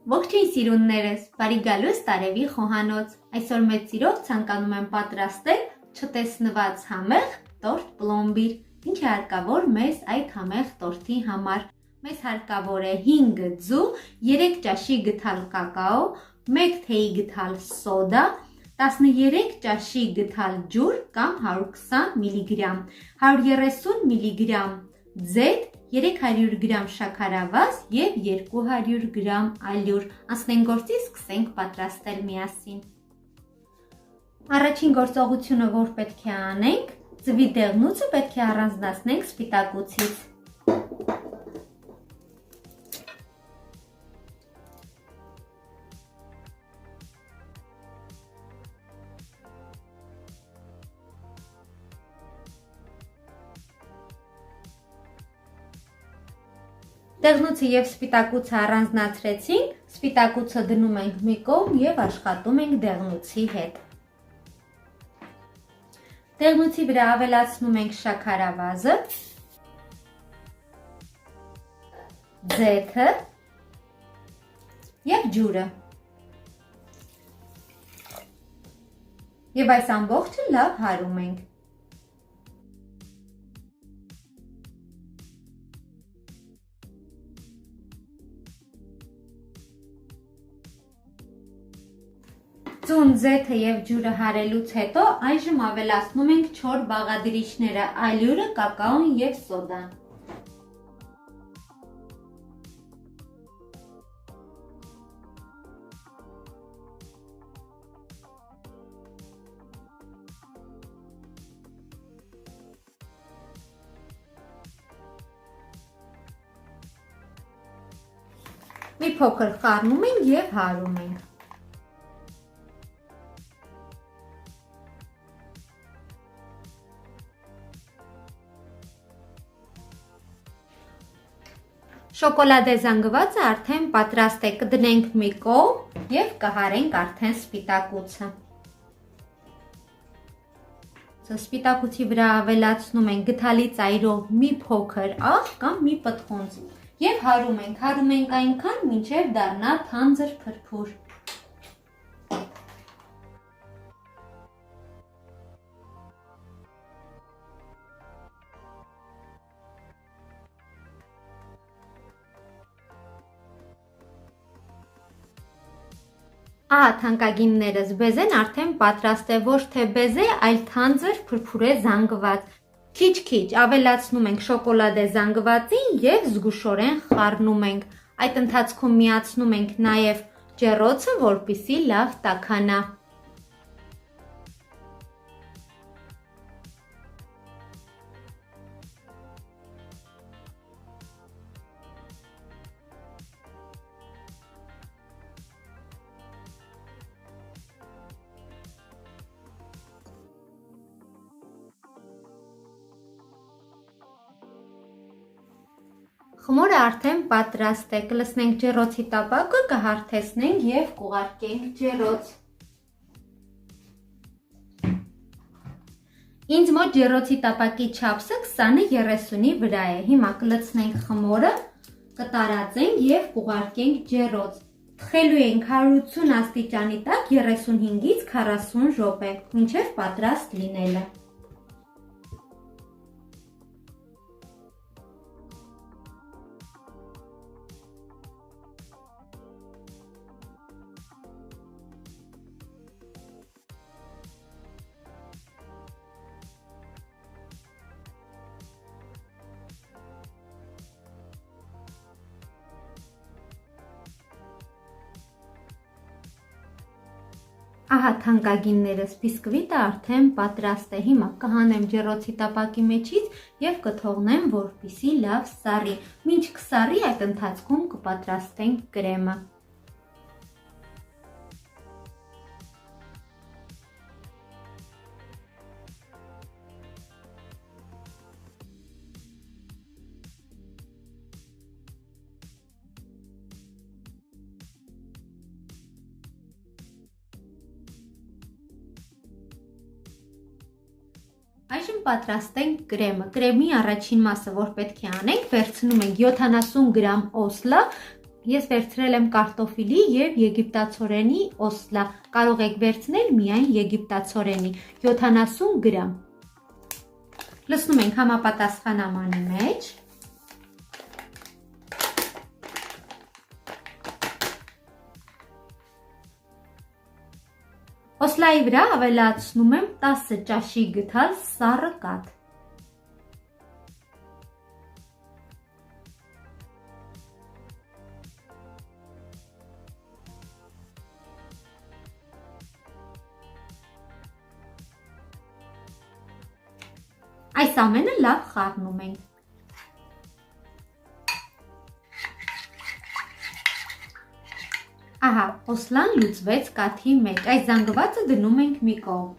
Ողջույն սիրուններս, բարի գալուս տարևի խոհանոց, այսօր մեծ սիրով ցանկանում եմ պատրաստել չտեսնված համեղ տորտ պլոմբիր, ինչ է հարկավոր մեզ այդ համեղ տորտի համար, մեզ հարկավոր է 5 ձու, 3 ճաշի գթալ կակաո, 1 թեյի գթալ սոդա, 13 ճաշի գթալ ջուր կամ 120 մգ, 130 մգ ձեթ, 300 գրամ շաքարավազ և 200 գրամ ալյուր, անցնենք գործի, սկսենք պատրաստել միասին։ Առաջին գործողությունը, որ պետք է անենք, ձվի դեղնուցը պետք է առանձնացնենք սպիտակուցից։ Դեղնուցը և սպիտակուցը առանձնացրեցինք, սպիտակուցը դնում ենք մի կողմ և աշխատում ենք դեղնուցի հետ։ Դեղնուցի վրա ավելացնում ենք շաքարավազը, ձեթը և ջուրը։ Եվ այս ամբողջը լավ հարում ենք։ Ձուն, ձեթը և ջուրը հարելուց հետո այժմ ավելացնում ենք 4 բաղադրիչները՝ ալյուրը, կակաոն և սոդան։ Մի փոքր խառնում ենք և հարում ենք։ Շոկոլադե զանգվածը արդեն պատրաստ է, կդնենք մի կողմ և կհարենք արդեն սպիտակուցը։ Սպիտակուցի վրա ավելացնում ենք գդալի ծայրով մի փոքր աղ կամ մի պտղունց և հարում ենք այնքան, մինչև դառնա թանձր փրփուր։ Ահա թանկագիններս, բեզեն արդեն պատրաստ է, ոչ թե բեզե, այլ թանձր փրփուրե զանգված։ Քիչ-քիչ ավելացնում ենք շոկոլադե զանգվածին և զգուշորեն խառնում ենք։ Այդ ընթացքում միացնում ենք նաև ջեռոցը, որպեսզի լավ տաքանա։ Խմորը արդեն պատրաստ է, կլցնենք ջեռոցի տապակը, կհարթեցնենք և կուղարկենք ջեռոց։ Ինձ մոտ ջեռոցի տապակի չափսը 20-30-ի վրա է։ Հիմա կլցնենք խմորը, կտարածենք և կուղարկենք ջեռոց։ Թխելու ենք 180 աստիճանի տակ 35-ից 40 րոպե, մինչև պատրաստ լինելը։ Ահա թանկագիններս, բիսկվիտը արդեն պատրաստ է, հիմա կհանեմ ջեռոցի տապակի մեջից և կթողնեմ, որպեսզի լավ սառի, մինչ կսառի այդ ընթացքում կպատրաստենք կրեմը։ Այժմ պատրաստենք կրեմը։ Կրեմի առաջին մասը, որ պետք է անենք, վերցնում ենք 70 գրամ օսլա, Ես վերցրել եմ կարտոֆիլի եւ եգիպտացորենի օսլա, կարող եք վերցնել միայն եգիպտացորենի 70 գրամ։ Լցնում ենք համապատասխան ամանի մեջ։ Օսլայի վրա ավելացնում եմ 10 ճաշի գթալ սառը կաթ։ Այս ամենը լավ խառնում ենք։ Ահա, օսլան լուծվեց կաթի մեջ, այս զանգվածը դնում ենք մի կողմ։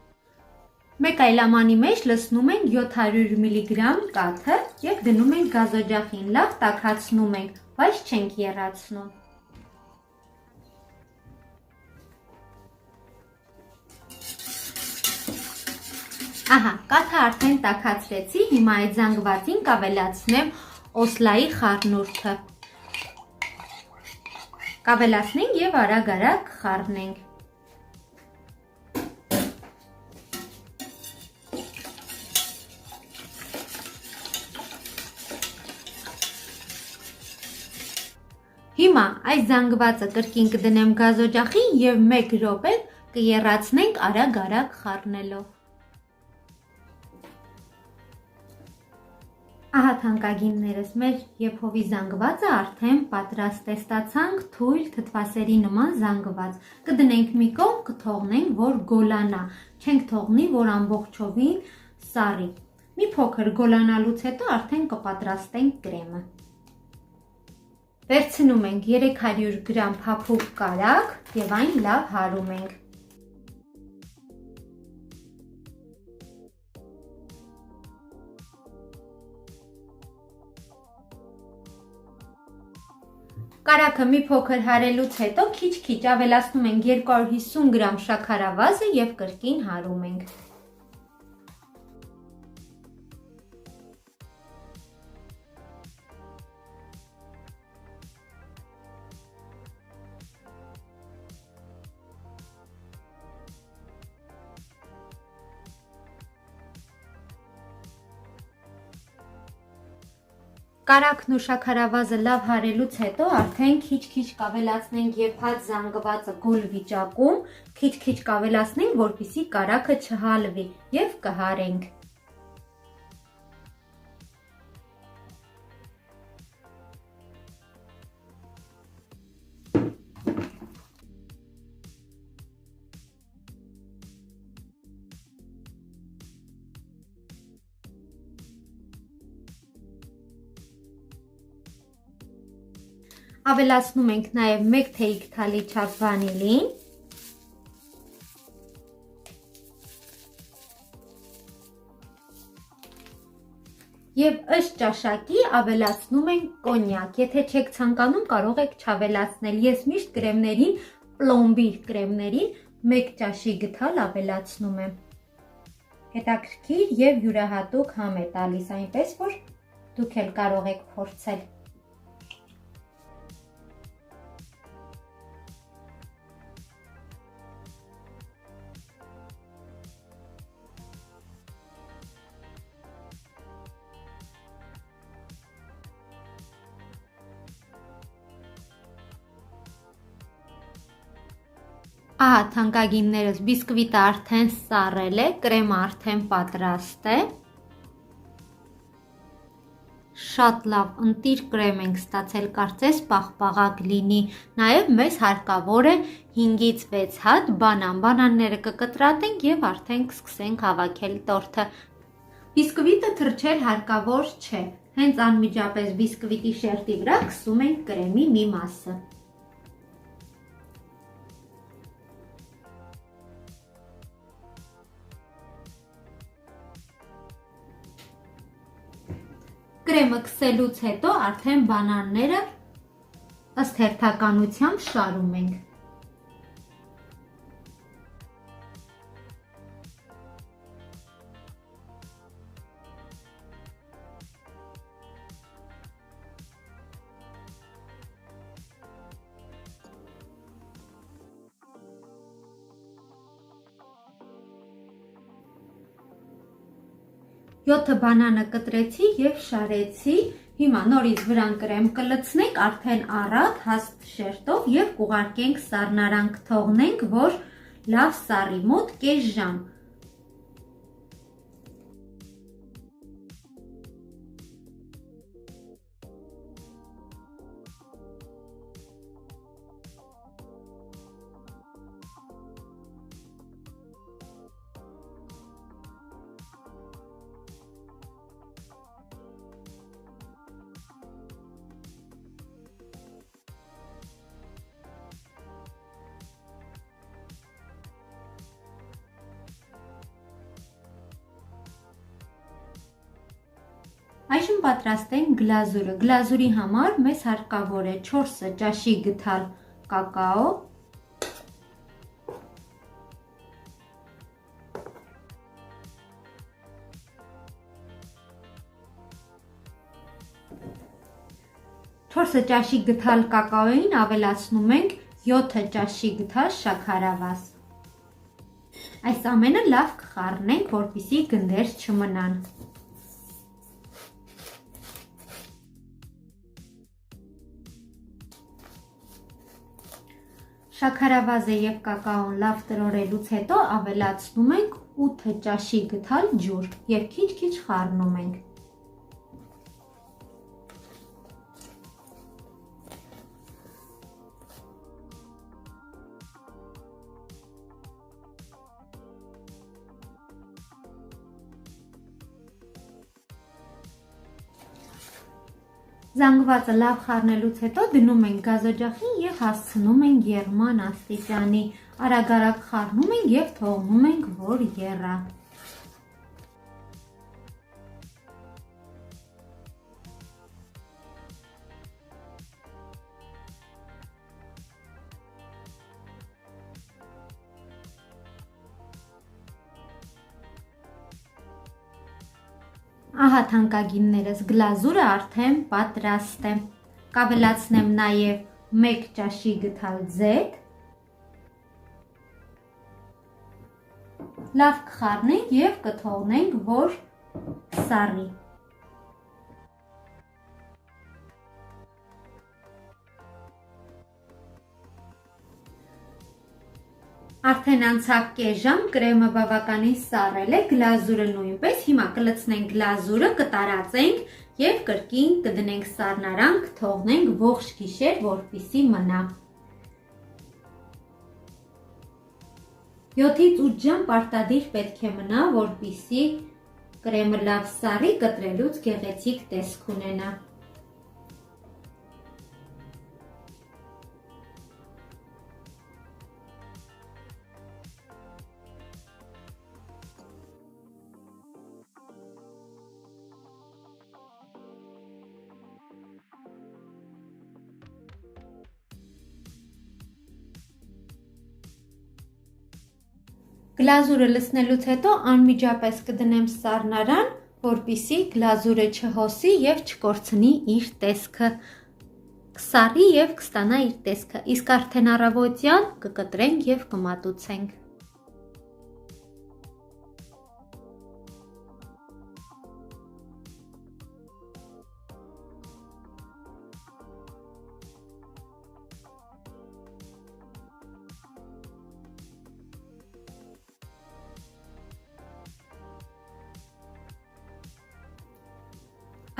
Մեկ այլ ամանի մեջ լցնում ենք 700 մգ կաթը և դնում ենք գազօջախին, լավ տաքացնում ենք, բայց չենք եռացնում։ Ահա, կաթը արդեն տաքացրեցի, հիմա այդ զանգվածին կավելացնեմ օսլայի խառնուրդը։ Կավելացնենք և արագ-արագ խառնենք։ Հիմա այս զանգվածը կրկին կդնեմ գազօջախին և 1 րոպե կեռացնենք արագ-արագ խառնելով։ Ահա թանկագիններս, մեր եփովի զանգվածը արդեն պատրաստ է, ստացանք թույլ թթվասերի նման զանգված։ Կդնենք մի կողմ, կթողնենք, որ գոլանա, չենք թողնի, որ ամբողջովին սառի։ Մի փոքր գոլանալուց հետո արդեն կպատրաստենք կրեմը։ Վերցնում ենք 300 գրամ փափուկ կարագ և այն լավ հարում ենք։ Կարագը մի փոքր հարելուց հետո քիչ-քիչ ավելացնում ենք 250 գրամ շաքարավազը և կրկին հարում ենք։ Կարագն ու շաքարավազը լավ հարելուց հետո արդեն քիչ-քիչ կավելացնենք եփած զանգվածը գոլ վիճակում, քիչ-քիչ կավելացնենք, որպեսզի կարագը չհալվի և կհարենք։ Ավելացնում ենք նաև 1 թեյիկ թալի չափ վանիլին և ըստ ճաշակի ավելացնում ենք կոնյակ, եթե չեք ցանկանում կարող եք չավելացնել, ես միշտ կրեմներին, պլոմբիր կրեմներին 1 ճաշի գթալ ավելացնում եմ, հետաքրքիր և յուրահատուկ համ է տալիս, այնպես որ դուք էլ կարող եք փորձել։ Ահա թանկագիններս, բիսկվիտը արդեն սառել է, կրեմը արդեն պատրաստ է։ Շատ լավ ընտիր կրեմ ենք ստացել, կարծես պաղպաղակ լինի, նաև մեզ հարկավոր է 5-ից 6 հատ բանան, բանանները կկտրատենք և արդեն կսկսենք հավաքել տորթը։ Բիսկվիտը թրջել հարկավոր չէ, հենց անմիջապես բիսկվիտի շերտի վրա քսում ենք կրեմի մի մասը։ Կրեմը քսելուց հետո արդեն բանանները ըստ հերթականության շարում ենք։ 7 բանանը կտրեցի եւ շարեցի։ Հիմա նորից վրան կրեմ կլցնենք արդեն առատ հաստ շերտով եւ կուղարկենք սառնարան կթողնենք, որ լավ սառի մոտ կես ժամ։ Այժմ պատրաստենք գլազուրը։ Գլազուրի համար մեզ հարկավոր է 4 ճաշի գթալ կակաո, ճաշի գթալ կակաոին ավելացնում ենք 7 ճաշի գթալ շաքարավազ։ Այս ամենը լավ կխառնենք, որպեսզի գնդեր չմնան։ Շաքարավազը եւ կակաոն լավ տրորելուց հետո ավելացնում ենք 8 ճաշի գթալ ջուր եւ քիչ-քիչ խառնում ենք։ Զանգվածը լավ խառնելուց հետո դնում ենք գազօջախին եւ հասցնում ենք եռման աստիճանի։ Արագ-արագ խառնում ենք եւ թողնում ենք, որ եռա։ Ահա թանկագիններս, գլազուրը արդեն պատրաստ է։ Կավելացնեմ նաև 1 ճաշի գթալ ձեթ։ Լավ կխառնենք եւ կթողնենք, որ սառի։ Արդեն անցավ կես ժամ, կրեմը բավականին սառել է, գլազուրը նույնպես։ Հիմա կլցնենք գլազուրը, կտարածենք եւ կրկին կդնենք սառնարան, կթողնենք ողջ գիշեր, որպեսզի մնա։ 7-ից 8 ժամ պարտադիր պետք է մնա, որպեսզի կրեմը լավ սառի, կտրելուց գեղեցիկ տեսք ունենա։ Գլազուրը լցնելուց հետո անմիջապես կդնեմ սառնարան, որպեսզի գլազուրը չհոսի եւ չկորցնի իր տեսքը, կսառի եւ կստանա իր տեսքը, իսկ արդեն առավոտյան կկտրենք եւ կմատուցենք։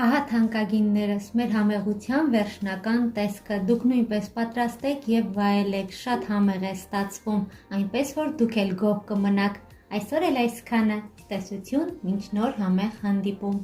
Ահա թանկագիններս, մեր համեղության վերջնական տեսքը, դուք նույնպես պատրաստեք եւ վայելեք, շատ համեղ է ստացվում, այնպես որ դուք էլ գոհ կմնաք։ Այսօր էլ այսքանը, տեսություն, մինչ նոր համեղ հանդիպում։